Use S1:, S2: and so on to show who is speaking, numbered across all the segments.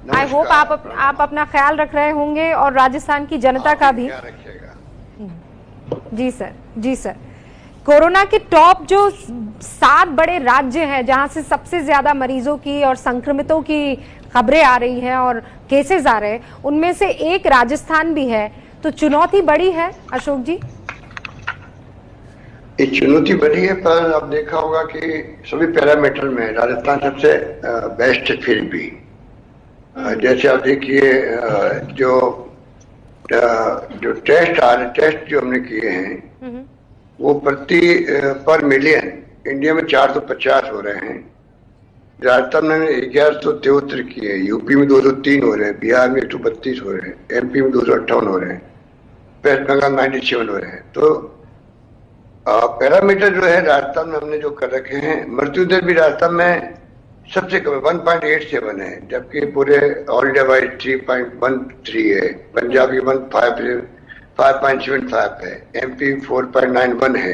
S1: I hope आप अपना ख्याल रख रहे होंगे और राजस्थान की जनता का भी। जी सर, जी सर। कोरोना के टॉप जो 7 बड़े राज्य हैं जहां से सबसे ज्यादा मरीजों की और संक्रमितों की खबरें आ रही हैं और केसेस आ रहे हैं, उनमें से एक राजस्थान भी है, तो चुनौती बड़ी है अशोक जी।
S2: ये चुनौती बड़ी है, पर अब देखा होगा कि सभी पैरामीटर में राजस्थान सबसे बेस्ट है। फिर भी जैसे आप देखिए, जो टेस्ट जो हमने किए हैं वो पर मिलियन इंडिया में 450 हो रहे हैं। राजस्थान में 1173 किए, यूपी में 203 हो रहे हैं, बिहार में 132 हो रहे हैं, एमपी में 258 हो रहे हैं, वेस्ट बंगाल 97 हो रहे हैं। तो पैरामीटर जो है राजस्थान में हमने जो कर रखे हैं, मृत्यु दर भी राजस्थान में सबसे कम 1.87 है, जबकि पूरे ऑल इंडिया वाइज 3.13 है। पंजाब की 5.75 है, एमपी 4.91 है,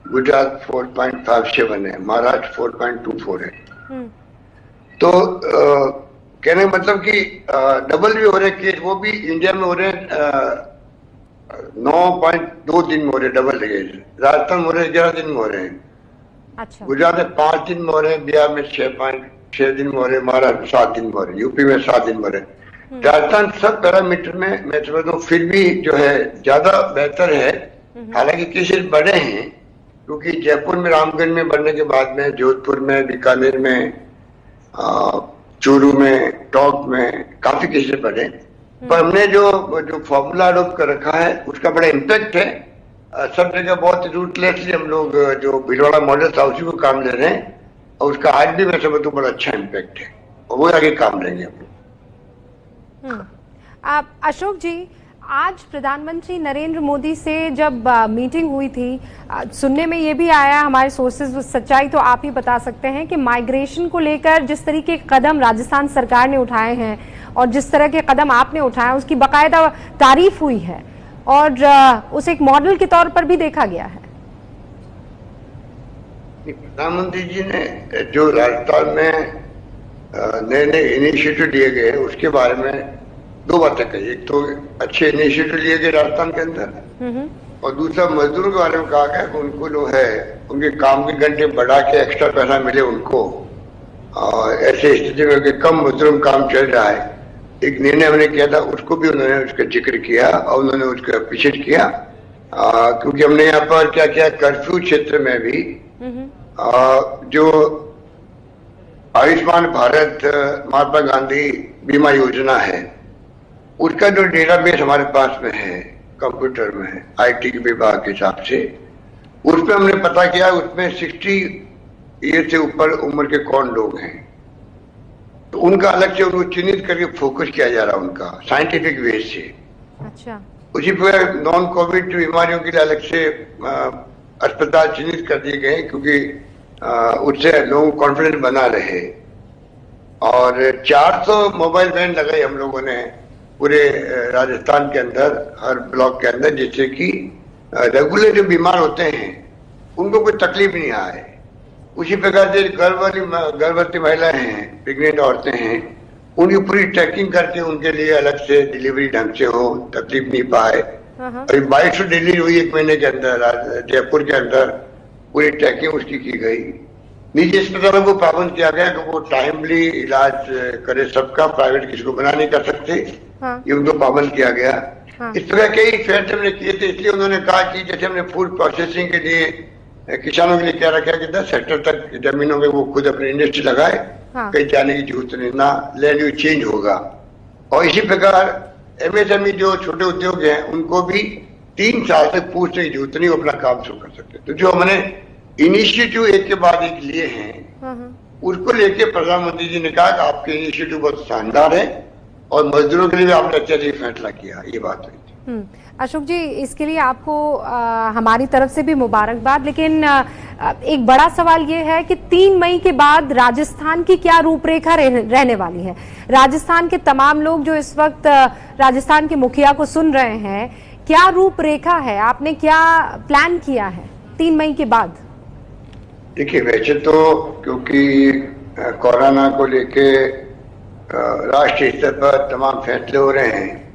S2: गुजरात 4.57 है, महाराष्ट्र 4.24 है। तो कहने का मतलब कि डबल भी हो रहे केस, वो भी इंडिया में हो रहे 9.2 दिन में हो रहे डबल केस। राजस्थान में हो रहे 11 दिन में हो रहे हैं।
S1: अच्छा।
S2: गुजरात में 5 दिन में हो रहे हैं, बिहार में 6 दिन में हो रहे हैं, महाराष्ट्र में 7 दिन में हो रहे हैं, यूपी में 7 दिन में हो रहे हैं। राजस्थान सब पैरामीटर में मैं समझता हूँ फिर भी जो है ज्यादा बेहतर है। हालांकि केसेस बढ़े हैं, क्योंकि जयपुर में, रामगढ़ में बढ़ने के बाद में जोधपुर में, बीकानेर में, चूरू में, टोंक में काफी केसेस बढ़े। पर हमने जो फॉर्मूला अडॉप्ट कर रखा है उसका बड़ा इम्पैक्ट है। सब जगह बहुत रूटलेसली हम लोग जो भीलवाड़ा मॉडल था उसी को काम ले रहे हैं, और उसका आज भी मैं समझता हूँ बड़ा अच्छा इम्पैक्ट है, और वो आगे काम लेंगे हम लोग।
S1: अशोक जी, आज प्रधानमंत्री नरेंद्र मोदी से जब मीटिंग हुई थी, सुनने में ये भी आया, हमारे सोर्सेज, सच्चाई तो आप ही बता सकते हैं, कि माइग्रेशन को लेकर जिस तरीके के कदम राजस्थान सरकार ने उठाए हैं और जिस तरह के कदम आपने उठाए उसकी बाकायदा तारीफ हुई है और उसे एक मॉडल के तौर पर भी देखा गया है।
S2: प्रधानमंत्री जी ने जो राजस्थान में नए नए इनिशिएटिव लिए गए उसके बारे में 2 बातें कही। एक तो अच्छे इनिशिएटिव लिए गए राजस्थान के अंदर, और दूसरा मजदूरों के बारे में कहा गया कि उनको जो है उनके काम के घंटे बढ़ा के एक्स्ट्रा पैसा मिले उनको। ऐसे स्थिति में कम मजदूरों में काम चल रहा है, एक निर्णय हमने किया था, उसको भी उन्होंने उसका जिक्र किया और उन्होंने उसका अप्रिशिएट किया। क्योंकि हमने यहाँ पर क्या किया, कर्फ्यू क्षेत्र में भी जो आयुष्मान भारत महात्मा गांधी बीमा योजना है उसका जो डेटाबेस हमारे पास में है, कंप्यूटर में है, आईटी के विभाग के हिसाब से, उसमें हमने पता किया उसमें 60 ईयर से ऊपर उम्र के कौन लोग हैं, तो उनका अलग से उनको चिन्हित करके फोकस किया जा रहा है उनका साइंटिफिक वे से। अच्छा। उसी पर नॉन कोविड बीमारियों के लिए अलग से अस्पताल चिन्हित कर दिए गए, क्योंकि उससे लोगों को कॉन्फिडेंस बना रहे। और 400 मोबाइल वैन लगाई हम लोगों ने पूरे राजस्थान के अंदर, हर ब्लॉक के अंदर, जिससे कि रेगुलर जो बीमार होते हैं उनको कोई तकलीफ नहीं आए। उसी प्रकार से गर्भवती महिलाएं हैं, प्रेग्नेंट औरतें हैं, उनकी पूरी ट्रैकिंग करके उनके लिए अलग से डिलीवरी ढंग से हो, तकलीफ नहीं पाए। अभी 2200 डिलीवरी हुई 1 महीने के अंदर जयपुर के अंदर, पूरी ट्रैकिंग उसकी की गई। निजी अस्पतालों को पाबंद किया गया कि वो टाइमली इलाज करे सबका, प्राइवेट किसी को मना नहीं कर सकते, ये उनको पाबंद किया गया। इस तरह के ही फैसले हमने किए थे। इसलिए उन्होंने कहा कि जैसे हमने फूड प्रोसेसिंग के लिए किसानों के लिए क्या रखा कि 10 हेक्टेयर तक जमीनों में वो खुद अपनी इंडस्ट्री लगाए, कहीं जाने की जरूरत नहीं, ना लैंड यूज चेंज होगा। और इसी प्रकार एमएसएमई जो छोटे उद्योग हैं उनको भी 3 साल से पूछने की जरूरत नहीं, अपना काम शुरू कर सकते। तो जो हमने इनिशिएटिव एक के बाद एक लिए हैं उसको लेके प्रधानमंत्री जी ने कहा कि आपके इनिशिएटिव बहुत शानदार है और मजदूरों के लिए आपने अच्छा फैसला किया, ये बात हुई थी।
S1: अशोक जी, इसके लिए आपको हमारी तरफ से भी मुबारकबाद। लेकिन एक बड़ा सवाल ये है कि 3 मई के बाद राजस्थान की क्या रूपरेखा रहने वाली है। राजस्थान के तमाम लोग जो इस वक्त राजस्थान के मुखिया को सुन रहे हैं, क्या रूपरेखा है, आपने क्या प्लान किया है 3 मई के बाद?
S2: देखिए, वैसे तो क्योंकि कोरोना को लेके राष्ट्रीय स्तर पर तमाम फैसले हो रहे हैं,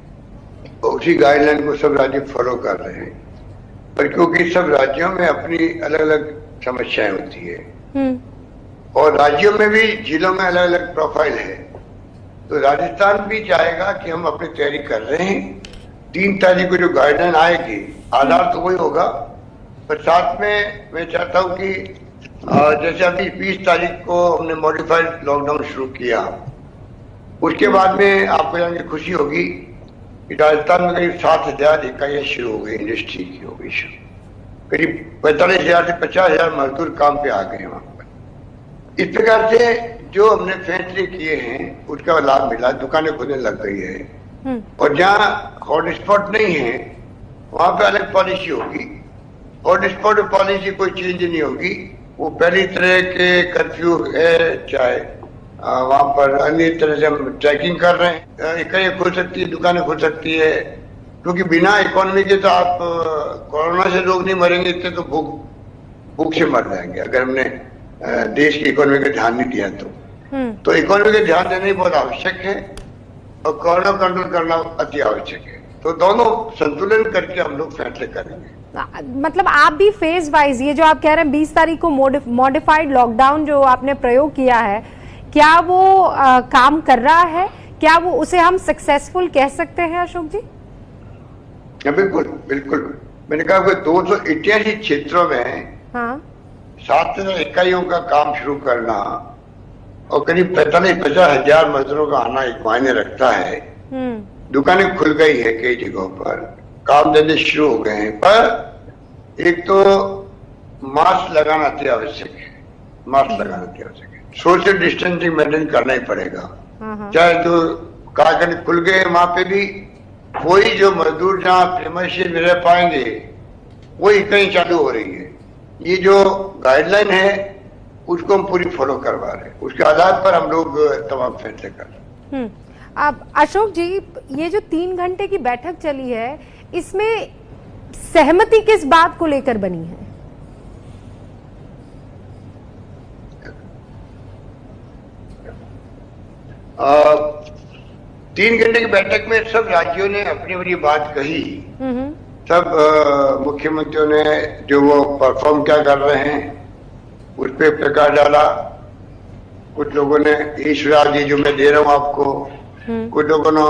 S2: उसी गाइडलाइन को सब राज्य फॉलो कर रहे हैं। पर क्योंकि सब राज्यों में अपनी अलग अलग समस्याएं होती है और राज्यों में भी जिलों में अलग अलग प्रोफाइल है, तो राजस्थान भी चाहेगा कि हम अपनी तैयारी कर रहे हैं। 3 तारीख को जो गाइडलाइन आएगी, आधार तो वही होगा, पर साथ में मैं चाहता हूं कि जैसे अभी 20 तारीख को हमने मॉडिफाइड लॉकडाउन शुरू किया, उसके बाद में आपको जान के खुशी होगी कि राजस्थान में करीब 7,000 इकाइयां शुरू हो गई, इंडस्ट्री की हो गई शुरू। करीब 45,000 से 50,000 मजदूर काम पे आ गए वहां पर। इस प्रकार से जो हमने फैसले किए हैं उसका लाभ मिला, दुकानें खुलने लग गई है। और जहाँ हॉटस्पॉट नहीं है वहां पे अलग पॉलिसी होगी। हॉटस्पॉट पॉलिसी कोई चेंज नहीं होगी, वो पहली तरह के कर्फ्यू है, चाहे वहां पर अन्य तरह से हम ट्रैकिंग कर रहे हैं। इकाइयां खुल सकती है, दुकानें खुल सकती है, क्योंकि बिना इकोनॉमी के तो आप कोरोना से लोग नहीं मरेंगे, इतने तो भूख से मर जाएंगे अगर हमने देश की इकोनॉमी का ध्यान नहीं दिया तो इकोनॉमी का ध्यान देना ही बहुत आवश्यक है और कोरोना कंट्रोल करना अति आवश्यक है। तो दोनों संतुलन करके हम लोग फैसले करेंगे।
S1: मतलब आप भी फेज वाइज, ये जो आप कह रहे हैं 20 तारीख को मॉडिफाइड लॉकडाउन जो आपने प्रयोग किया है, क्या वो काम कर रहा है? क्या वो उसे हम सक्सेसफुल कह सकते हैं अशोक जी?
S2: बिल्कुल बिल्कुल। मैंने कहा कि 288 क्षेत्रों में 7,000 इकाइयों का काम शुरू करना और करीब 45-50 हजार मजदूरों का आना एक मायने रखता है। दुकानें खुल गई है, कई जगहों पर काम धंधे शुरू हो गए हैं, पर एक तो मास्क लगाना अति आवश्यक है, मास्क लगाना अति आवश्यक है। सोशल डिस्टेंसिंग मेंटेन करना ही पड़ेगा। चाहे जो कारखाने खुल गए वहां पे भी वही जो मजदूर जहाँ प्रीमाइसेस में रह पाएंगे वही कहीं चालू हो रही है। ये जो गाइडलाइन है उसको हम पूरी फॉलो करवा रहे हैं, उसके आधार पर हम लोग तमाम फैसले कर रहे हैं।
S1: अब अशोक जी, ये जो 3 घंटे की बैठक चली है, इसमें सहमति किस बात को लेकर बनी है?
S2: 3 घंटे की बैठक में सब राज्यों ने अपनी अपनी बात कही। सब मुख्यमंत्रियों ने जो वो परफॉर्म क्या कर रहे हैं उस पर प्रकाश डाला। कुछ लोगों ने ईश्वरा जी जो मैं दे रहा हूँ आपको, कुछ लोगों ने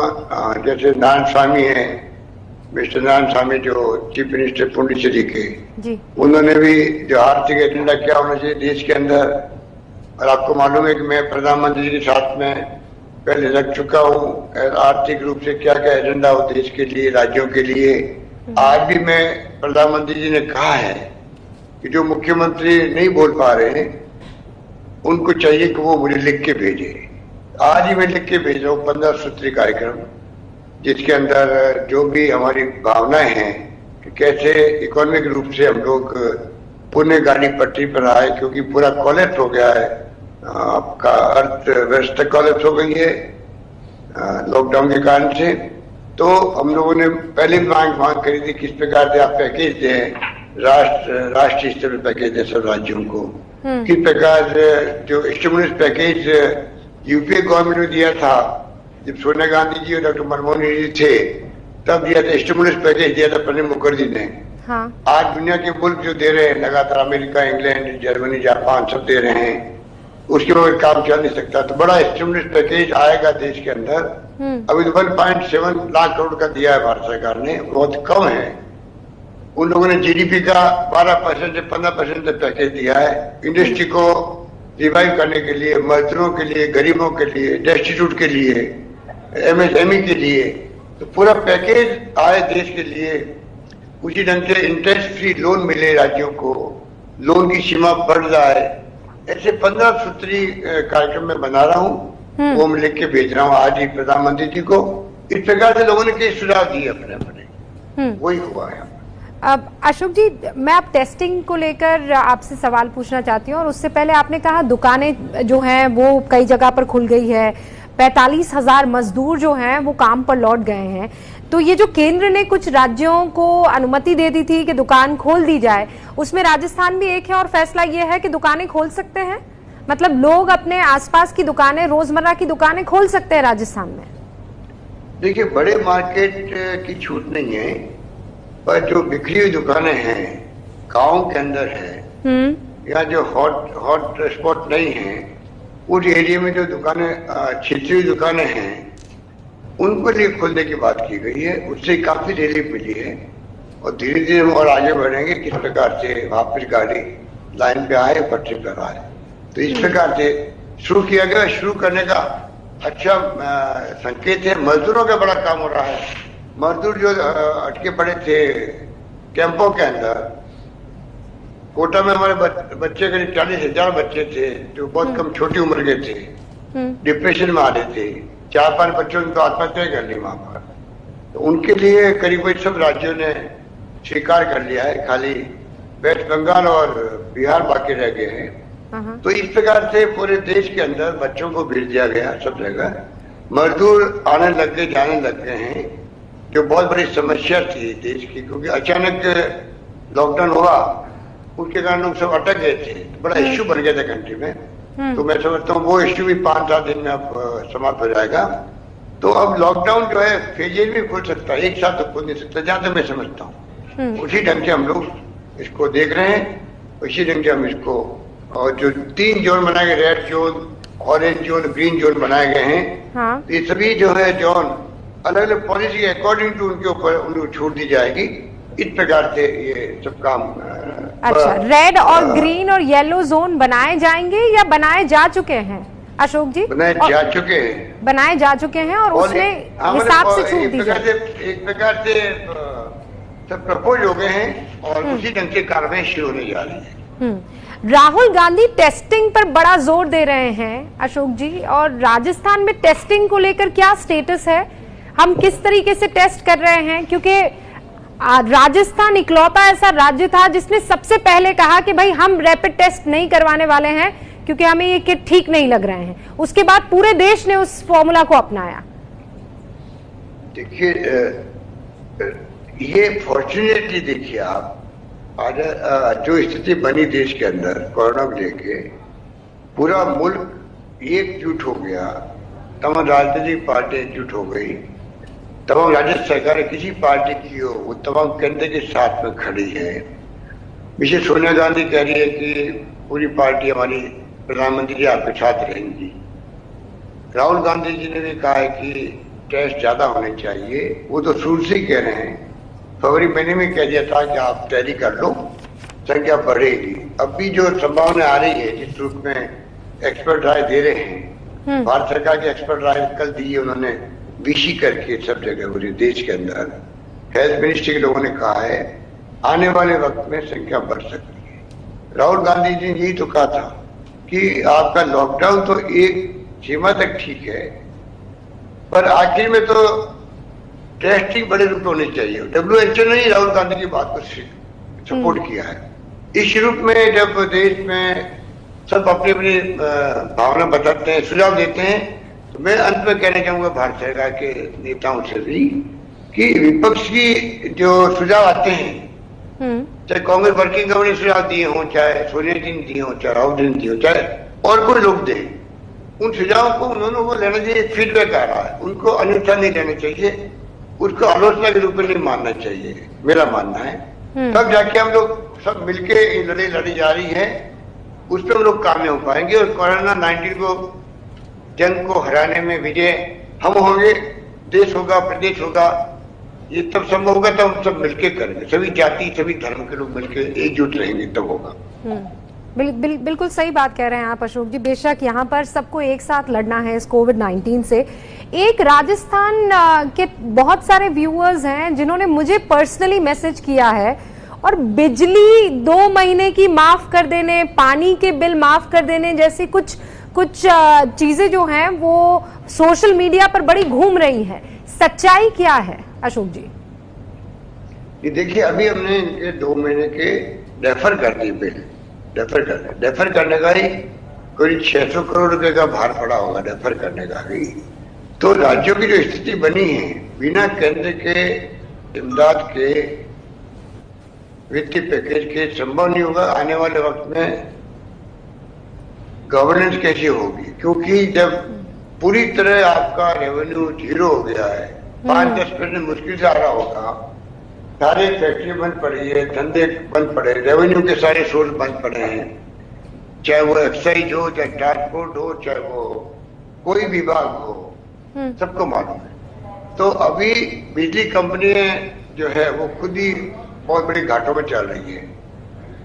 S2: जैसे नारायण स्वामी है, मिस्टर नारायण स्वामी जो चीफ मिनिस्टर पुडुचेरी के, उन्होंने भी जो आर्थिक एजेंडा क्या होना चाहिए देश के अंदर, और आपको मालूम है कि मैं प्रधानमंत्री के साथ में पहले लग चुका हूँ आर्थिक रूप से क्या क्या एजेंडा हो देश के लिए, राज्यों के लिए। आज भी मैं प्रधानमंत्री जी ने कहा है कि जो मुख्यमंत्री नहीं बोल पा रहे हैं उनको चाहिए कि वो मुझे लिख के भेजे। आज ही मैं लिख के भेज रहा हूँ 15 सूत्री कार्यक्रम, जिसके अंदर जो भी हमारी भावनाएं हैं कि कैसे इकोनॉमिक रूप से हम लोग पुनः गाड़ी पटरी पर आए, क्योंकि पूरा कॉलेप्स हो गया है, आपका अर्थव्यवस्था कॉलेप्स हो गई है लॉकडाउन के कारण से। तो हम लोगों ने पहले मांग करी थी किस प्रकार से आप पैकेज दें, राष्ट्रीय स्तर पर पैकेज दें सब राज्यों को, किस प्रकार जो स्टिमुलस पैकेज यूपीए गवर्नमेंट ने दिया था जब सोनिया गांधी जी और डॉक्टर मनमोहन जी थे तब दिया था, स्टिमुलस पैकेज दिया था प्रणब मुखर्जी ने। आज दुनिया के मुल्क जो दे रहे हैं लगातार, अमेरिका, इंग्लैंड, जर्मनी, जापान सब दे रहे हैं, उसके बगैर काम चल नहीं सकता। तो बड़ा स्टिमुलस पैकेज आएगा देश के अंदर। अभी तो 1.7 लाख करोड़ का दिया है भारत सरकार ने, बहुत कम है। उन लोगों ने जीडीपी का 12% से 15% तक पैकेज दिया है इंडस्ट्री को रिवाइव करने के लिए, मजदूरों के लिए, गरीबों के लिए, डेस्टिट्यूट के लिए, एमएसएमई के लिए। तो पूरा पैकेज आए देश के लिए। उसी ढंग से इंटरेस्ट फ्री लोन मिले राज्यों को, लोन की सीमा बढ़ जाए। ऐसे 15 सूत्री कार्यक्रम में बना रहा हूँ, वो मैं लिख के भेज रहा हूँ आज ही प्रधानमंत्री जी को। इस प्रकार से लोगों ने कई सुझाव दिए अपने अपने, वही हुआ है।
S1: अब अशोक जी, मैं आप टेस्टिंग को लेकर आपसे सवाल पूछना चाहती हूँ, और उससे पहले आपने कहा दुकानें जो हैं वो कई जगह पर खुल गई है, 45,000 मजदूर जो हैं वो काम पर लौट गए हैं। तो ये जो केंद्र ने कुछ राज्यों को अनुमति दे दी थी कि दुकान खोल दी जाए, उसमें राजस्थान भी एक है और फैसला ये है कि दुकानें खोल सकते हैं। मतलब लोग अपने आसपास की दुकानें, रोजमर्रा की दुकानें खोल सकते हैं राजस्थान में?
S2: देखिए, बड़े मार्केट की छूट नहीं है, पर जो बिखरी हुई दुकानें हैं, गांव के अंदर है, या जो हॉट स्पॉट नहीं है, उस एरिया में जो दुकानें छिपी हुई दुकानें हैं, उनको लिए खोलने की बात की गई है। उससे काफी रिलीफ मिली है और धीरे धीरे हम और आगे बढ़ेंगे किस प्रकार से वापस गाड़ी लाइन पे आए, पटरी पर आए। तो इस प्रकार से शुरू किया गया। शुरू करने का अच्छा संकेत है। मजदूरों का बड़ा काम हो रहा है। मजदूर जो अटके पड़े थे कैंपों के अंदर, कोटा में हमारे बच्चे करीब 40,000 बच्चे थे जो बहुत कम छोटी उम्र के थे, डिप्रेशन में आ रहे थे। 4-5 बच्चों ने तो आत्महत्या कर ली वहां पर। तो उनके लिए करीब सब राज्यों ने स्वीकार कर लिया है, खाली वेस्ट बंगाल और बिहार बाकी रह गए हैं। तो इस प्रकार से पूरे देश के अंदर बच्चों को भेज दिया गया सब जगह। मजदूर आने लग गए, जाने लग गए हैं, जो बहुत बड़ी समस्या थी देश की, क्योंकि अचानक लॉकडाउन हुआ, उसके कारण लोग सब अटक गए थे। बड़ा इश्यू बन गया था कंट्री में। तो मैं समझता हूँ वो इश्यू भी 5-7 दिन में अब समाप्त हो जाएगा। तो अब लॉकडाउन जो है फेजेज में खुल सकता है, एक साथ तो खुल नहीं सकता, जहां तक मैं समझता हूँ। उसी ढंग से हम लोग इसको देख रहे हैं, उसी ढंग से हम इसको, और जो 3 जोन बनाए गए, red zone, orange zone, green zone बनाए गए हैं, ये सभी जो है जोन अलग अलग पॉलिसी के अकॉर्डिंग टू उनके ऊपर उनको छूट दी जाएगी। इस प्रकार से ये सब काम।
S1: अच्छा, रेड और ग्रीन और येलो जोन बनाए जाएंगे या बनाए जा चुके हैं अशोक जी?
S2: बनाए जा चुके हैं।
S1: बनाए जा चुके हैं और उसमें हिसाब से छूट दी जाएगी।
S2: एक प्रकार से सब प्रपोज हो गए हैं और उसी ढंग से कार्रवाई शुरू होने जा रही है।
S1: राहुल गांधी टेस्टिंग पर बड़ा जोर दे रहे हैं अशोक जी, और राजस्थान में टेस्टिंग को लेकर क्या स्टेटस है? हम किस तरीके से टेस्ट कर रहे हैं? क्योंकि राजस्थान इकलौता ऐसा राज्य था जिसने सबसे पहले कहा कि भाई हम रैपिड टेस्ट नहीं करवाने वाले हैं क्योंकि हमें ये किट ठीक नहीं लग रहे हैं। उसके बाद पूरे देश ने उस फॉर्मूला को अपनाया।
S2: देखिए, ये फॉर्चुनेटली देखिए आप, आज जो स्थिति बनी देश के अंदर कोरोना को लेके, पूरा मुल्क एकजुट हो गया, तमाम राजनीतिक पार्टी एकजुट हो गई, तमाम राज्य सरकारें किसी पार्टी की हो वो तमाम केंद्र के साथ में खड़ी है। विशेष सोनिया गांधी कह रही है कि पूरी पार्टी हमारी प्रधानमंत्री जी आपके साथ रहेंगी। राहुल गांधी जी ने भी कहा है कि टेस्ट ज्यादा होने चाहिए। वो तो शुरू से ही कह रहे हैं, फरवरी महीने में कह दिया था कि आप तैयारी कर लो, संख्या बढ़ेगी। अब भी जो संभावना आ रही है, जिस रूप में एक्सपर्ट राय दे रहे हैं, भारत सरकार की एक्सपर्ट राय कल दी है उन्होंने, बीसी करके सब जगह पूरे देश के अंदर। हेल्थ मिनिस्ट्री के लोगों ने कहा है आने वाले वक्त में संख्या बढ़ सकती है। राहुल गांधी जी ने यही तो कहा था कि आपका लॉकडाउन तो एक सीमा तक ठीक है, पर आखिर में तो टेस्टिंग बड़े रूप में होनी चाहिए। WHO ने ही राहुल गांधी की बात को सपोर्ट किया है। इस रूप में जब देश में सब अपनी अपनी भावना बताते हैं, सुझाव देते हैं, तो मैं अंत में कहना चाहूंगा भारत सरकार के नेताओं से भी कि विपक्ष की जो सुझाव आते हैं, चाहे कांग्रेस वर्किंग कमेटी ने सुझाव दिए हों, चाहे सोनिया जी ने दिए हों, चाहे राहुल जी ने दिए हों, चाहे और कोई लोग दें, उन सुझावों को उन्होंने को लेना चाहिए। फीडबैक आ रहा है, उनको अन्यथा नहीं लेना चाहिए, उसको आलोचना के रूप में नहीं मानना चाहिए, मेरा मानना है। तब जाके हम लोग सब मिलके ये लड़ाई लड़ी जा रही है, उस पर हम लोग कामयाब हो पाएंगे और कोरोना 19 को, जंग को हराने में विजय हम होंगे, देश होगा, प्रदेश होगा। ये तब संभव होगा तब हम सब मिलके करेंगे, सभी जाति सभी धर्म के लोग मिलके एकजुट रहेंगे, तब होगा।
S1: बिल्कुल सही बात कह रहे हैं आप अशोक जी। बेशक यहाँ पर सबको एक साथ लड़ना है इस कोविड-19 से। एक राजस्थान के बहुत सारे व्यूअर्स हैं जिन्होंने मुझे पर्सनली मैसेज किया है, और बिजली 2 महीने की माफ कर देने, पानी के बिल माफ कर देने जैसी कुछ चीजें जो हैं वो सोशल मीडिया पर बड़ी घूम रही हैं। सच्चाई क्या है अशोक जी?
S2: ये देखिए, अभी हमने इनके 2 महीने के डेफर कर दिए बिल। डेफर करने का ही करीब 600 करोड़ रुपए का भार पड़ा होगा डेफर करने का ही। तो राज्यों की जो स्थिति बनी है, बिना केंद्र के इमदाद के, वित्तीय पैकेज के संभव नहीं होगा आने वाले वक्त में गवर्नेंस कैसे होगी, क्योंकि जब पूरी तरह आपका रेवेन्यू जीरो हो गया है, 5-10% मुश्किल से आ रहा होगा, सारे फैक्ट्री बंद पड़ी है, धंधे बंद पड़े, रेवेन्यू के सारे सोर्स बंद पड़े हैं, चाहे वो एक्साइज हो, चाहे ट्रांसपोर्ट हो, चाहे वो कोई विभाग हो, सबको मालूम है। तो अभी बिजली कंपनियां जो है वो खुद ही बहुत बड़ी घाटों में चल रही है।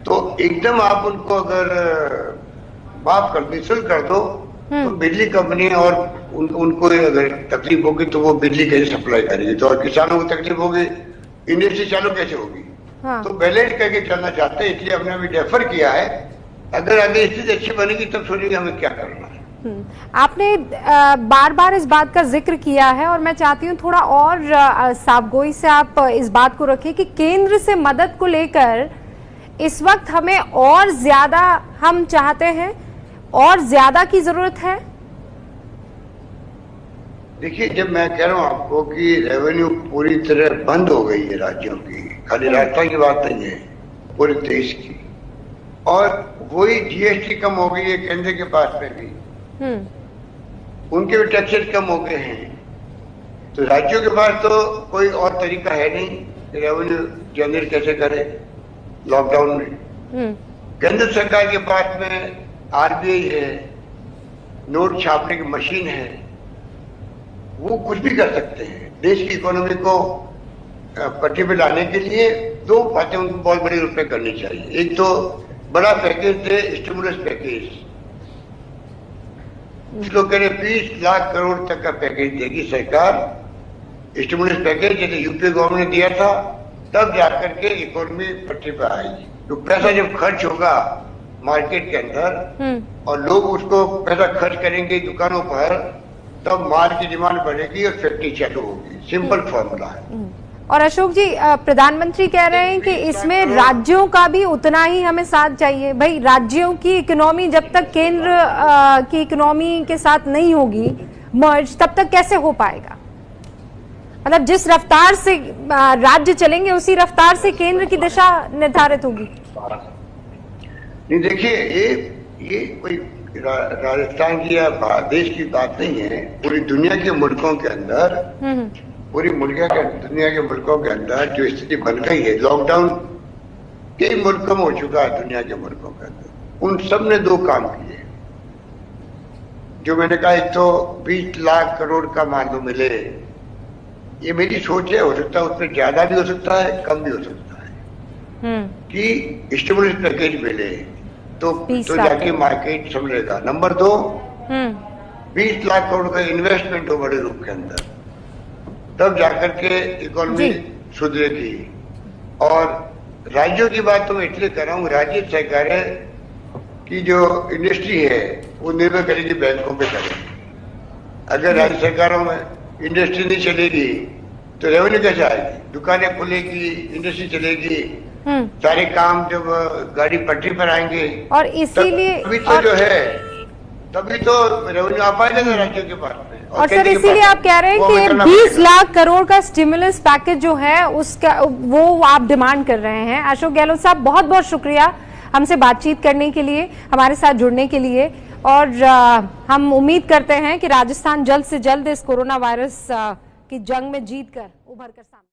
S2: तो एकदम आप उनको अगर माफ कर निःशुल्क कर दो तो बिजली कंपनी और उनको अगर तकलीफ होगी तो वो बिजली कैसे सप्लाई करेगी, तो और किसानों को तकलीफ होगी, इंडस्ट्री चालू कैसे होगी। हाँ। तो बैलेंस करके चलना चाहते हैं, इसलिए हमने अभी डेफर किया है। अगर आगे स्थिति अच्छी बनेगी तब सोचेंगे हमें क्या करना है।
S1: आपने बार बार इस बात का जिक्र किया है और मैं चाहती हूँ थोड़ा और साफगोई से आप इस बात को रखें कि केंद्र से मदद को लेकर इस वक्त हमें और ज्यादा हम चाहते हैं और ज्यादा की जरूरत है।
S2: देखिए, जब मैं कह रहा हूं आपको कि रेवेन्यू पूरी तरह बंद हो गई है राज्यों की, खाली राजस्थान की बात नहीं है, पूरे देश की, और वही जीएसटी कम हो गई है केंद्र के पास में भी, उनके भी टैक्सेस कम हो गए हैं, तो राज्यों के पास तो कोई और तरीका है नहीं रेवेन्यू जनरेट कैसे करे लॉकडाउन में। केंद्र सरकार के पास में आरबीआई है, नोट छापने की मशीन है, वो कुछ भी कर सकते हैं। देश की इकोनॉमी को पटरी पे लाने के लिए दो बातें उनको बहुत बड़ी रूप में करनी चाहिए। एक तो बड़ा पैकेज दे, स्टिमुलस पैकेज, इसको कह रहे 20 लाख करोड़ तक का पैकेज देगी सरकार, स्टिमुलस पैकेज, जैसे यूपी गवर्नमेंट ने दिया था, तब जाकर के इकोनॉमी पटरी पर आएगी। तो पैसा जब खर्च होगा मार्केट के अंदर और लोग उसको पैसा खर्च करेंगे दुकानों पर, तब माल की डिमांड बढ़ेगी और फैक्ट्री चालू होगी। सिंपल फॉर्मूला है।
S1: और अशोक जी, प्रधानमंत्री कह रहे हैं कि इसमें राज्यों का भी उतना ही हमें साथ चाहिए। भाई, राज्यों की इकोनॉमी जब तक केंद्र की इकोनॉमी के साथ नहीं होगी मर्ज, तब तक कैसे हो पाएगा? मतलब जिस रफ्तार से राज्य चलेंगे उसी रफ्तार से केंद्र की दिशा निर्धारित होगी।
S2: नहीं, देखिए, ये कोई राजस्थान की या देश की बात नहीं है। पूरी दुनिया के मुल्कों के अंदर, पूरी दुनिया के मुल्कों के अंदर जो स्थिति बन गई है, लॉकडाउन कई मुल्कों में हो चुका है दुनिया के मुल्कों के अंदर, उन सब ने दो काम किए जो मैंने कहा। एक तो 20 लाख करोड़ का मान लो मिले, ये मेरी सोच है, हो सकता है उसमें ज्यादा भी हो सकता है, कम भी हो सकता है, कि स्टिमुलस पैकेज मिले तो जाके मार्केट समझेगा। नंबर 2, 20 लाख करोड़ का इन्वेस्टमेंट हो बड़े रूप के अंदर, तब जाकर के इकोनॉमी सुधरेगी। और राज्यों की बात तो मैं इसलिए कर रहा हूँ, राज्य सरकारें की जो इंडस्ट्री है वो निर्भर करेगी बैंकों पे करेगी। अगर राज्य सरकारों में इंडस्ट्री नहीं चलेगी तो रेवेन्यू कैसे आएगी? दुकानें खुलेगी, इंडस्ट्री चलेगी, सारे काम जब गाड़ी पटरी पर आएंगे, और इसीलिए तभी तो जो है तभी तो रेवेन्यू आ पाएगा ना राज्यों के पास में।
S1: और सर, इसीलिए आप कह रहे हैं कि 20 लाख करोड़ का स्टिमुलस पैकेज जो है उसका वो आप डिमांड कर रहे हैं। अशोक गहलोत साहब, बहुत बहुत शुक्रिया हमसे बातचीत करने के लिए, हमारे साथ जुड़ने के लिए, और हम उम्मीद करते हैं कि राजस्थान जल्द से जल्द इस कोरोना वायरस की जंग में जीत कर उभर कर सामने